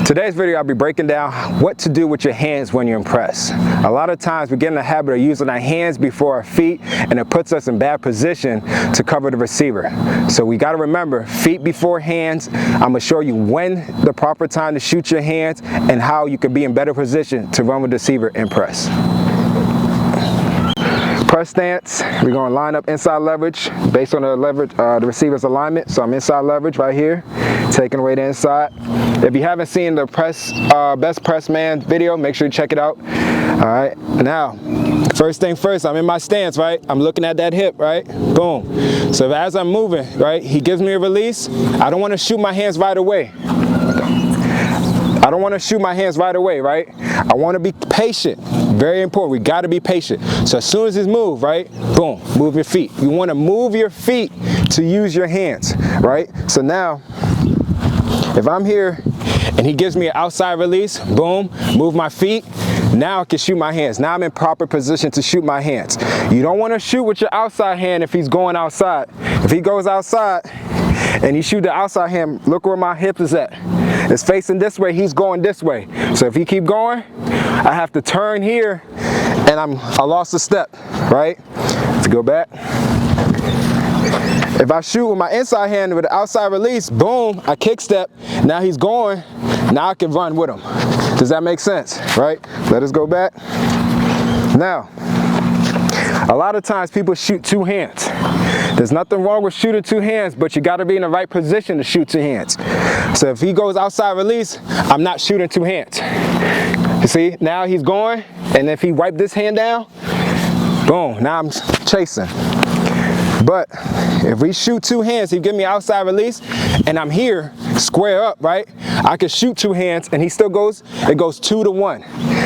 Today's video, I'll be breaking down what to do with your hands when you're in press. A lot of times we get in the habit of using our hands before our feet, and it puts us in bad position to cover the receiver. So we got to remember, feet before hands. I'm going to show you when the proper time to shoot your hands and how you can be in better position to run with the receiver in press. Press stance, we're going to line up inside leverage based on the receiver's alignment. So I'm inside leverage right here, taking away the inside. If you haven't seen the best press man video, make sure you check it out. All right, now, first thing first, I'm in my stance, right? I'm looking at that hip, right? Boom. So as I'm moving, right, he gives me a release. I don't want to shoot my hands right away. I don't want to shoot my hands right away, right? I want to be patient. Very important. We got to be patient. So as soon as he's moved, right? Boom, move your feet. You want to move your feet to use your hands, right? So now, if I'm here and he gives me an outside release, boom, move my feet. Now I can shoot my hands. Now I'm in proper position to shoot my hands. You don't want to shoot with your outside hand if he's going outside. If he goes outside and you shoot the outside hand, look where my hip is at. It's facing this way, he's going this way. So if he keep going, I have to turn here and I lost a step, right? Let's go back. If I shoot with my inside hand with the outside release, boom, I kick step. Now he's going, now I can run with him. Does that make sense, right? Let us go back. Now, a lot of times people shoot two hands. There's nothing wrong with shooting two hands, but you got to be in the right position to shoot two hands. So if he goes outside release, I'm not shooting two hands. You see, now he's going, and if he wipe this hand down, boom, now I'm chasing. But if we shoot two hands, he give me outside release, and I'm here, square up, right? I can shoot two hands, and he still goes, it goes 2-to-1.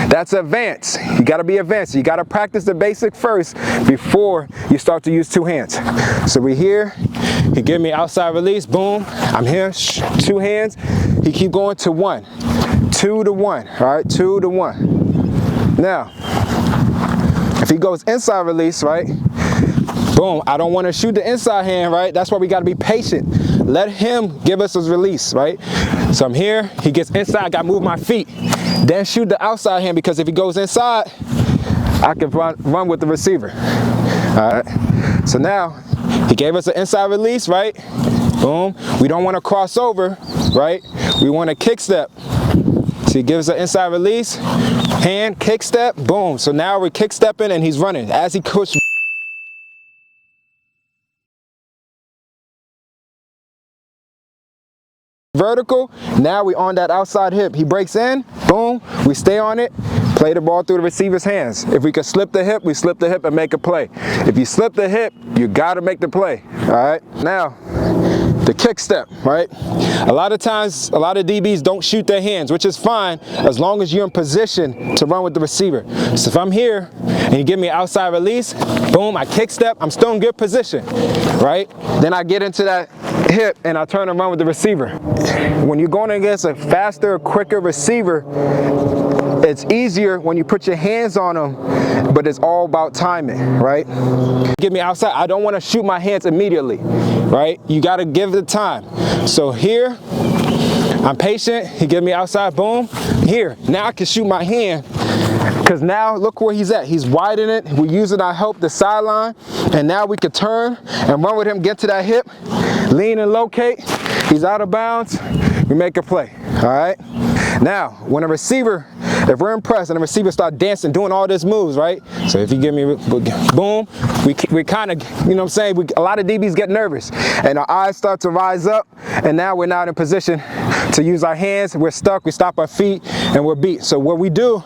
That's advanced. You gotta be advanced. You gotta practice the basic first before you start to use two hands. So we're here, he give me outside release, boom, I'm here, two hands, he keep going to 1, 2-to-1, all right, 2-to-1. Now, if he goes inside release, right, boom, I don't want to shoot the inside hand, right? That's why we got to be patient. Let him give us his release, right? So I'm here, he gets inside, I got to move my feet. Then shoot the outside hand, because if he goes inside, I can run with the receiver. All right, so now he gave us an inside release, right? Boom, we don't want to cross over, right? We want to kick step. So he gives an inside release, hand, kick step, boom. So now we're kick stepping and he's running. As he pushes vertical, now we on that outside hip. He breaks in, boom, we stay on it, play the ball through the receiver's hands. If we can slip the hip, we slip the hip and make a play. If you slip the hip, you got to make the play. All right, now the kick step, right? A lot of times, a lot of DBs don't shoot their hands, which is fine as long as you're in position to run with the receiver. So if I'm here and you give me an outside release, boom, I kick step, I'm still in good position, right? Then I get into that hip and I turn and run with the receiver. When you're going against a faster, quicker receiver, it's easier when you put your hands on them, but it's all about timing, right? Give me outside, I don't want to shoot my hands immediately, right? You got to give it time. So here, I'm patient, he give me outside, boom, here. Now I can shoot my hand, because now look where he's at. He's widening it, we're using our help, the sideline, and now we can turn and run with him, get to that hip, lean and locate, he's out of bounds, we make a play, all right? Now, when a receiver, if we're in press and the receiver start dancing, doing all these moves, right? So if you give me, boom, we kind of, you know what I'm saying, a lot of DBs get nervous and our eyes start to rise up, and now we're not in position to use our hands, we're stuck, we stop our feet, and we're beat. So what we do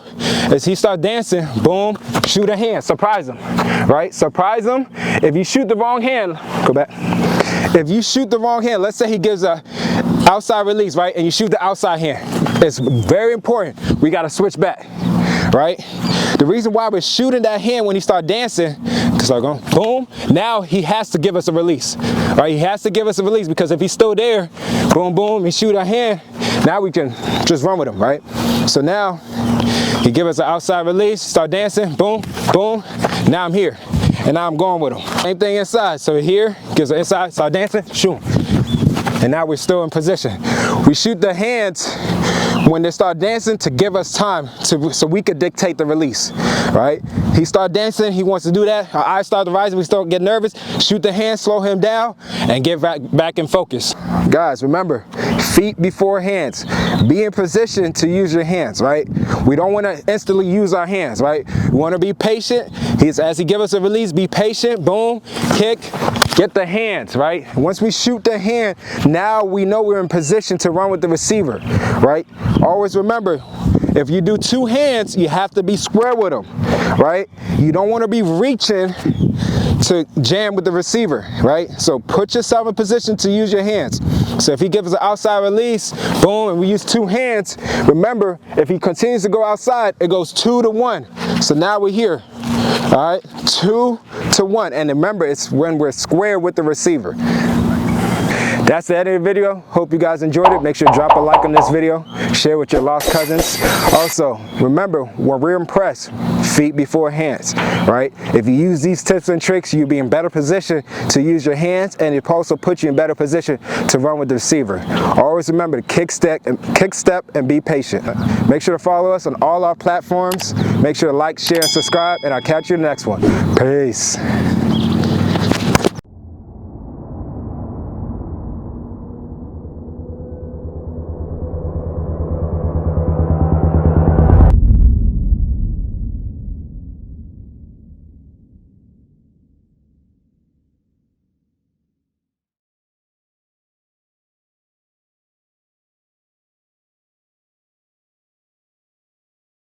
is he start dancing, boom, shoot a hand, surprise him, right? Surprise him. If you shoot the wrong hand, go back. If you shoot the wrong hand, let's say he gives a outside release, right? And you shoot the outside hand. It's very important. We got to switch back, right? The reason why we're shooting that hand when he start dancing, because like going boom, now he has to give us a release, right? He has to give us a release, because if he's still there, boom, boom, he shoot our hand, now we can just run with him, right? So now he give us an outside release, start dancing, boom, boom, now I'm here. And now I'm going with him. Same thing inside. So here, gives an inside, start dancing, shoot. And now we're still in position. We shoot the hands when they start dancing, to give us time so we could dictate the release, right? He start dancing, he wants to do that, our eyes start to rise, we start getting nervous, shoot the hand, slow him down, and get back in focus. Guys, remember, feet before hands. Be in position to use your hands, right? We don't want to instantly use our hands, right? We want to be patient. As he gives us a release, be patient, boom, kick, get the hands, right? Once we shoot the hand, now we know we're in position to run with the receiver, right? Always remember, if you do two hands, you have to be square with them, right? You don't want to be reaching to jam with the receiver, right? So put yourself in position to use your hands. So if he gives us an outside release, boom, and we use two hands, remember, if he continues to go outside, it goes 2 to 1. So now we're here, all right? 2 to 1. And remember, it's when we're square with the receiver. That's the end of the video. Hope you guys enjoyed it. Make sure to drop a like on this video. Share with your lost cousins. Also, remember, when we're impressed, feet before hands, right? If you use these tips and tricks, you'll be in better position to use your hands, and it also puts you in better position to run with the receiver. Always remember to kick step and be patient. Make sure to follow us on all our platforms. Make sure to like, share, and subscribe, and I'll catch you in the next one. Peace.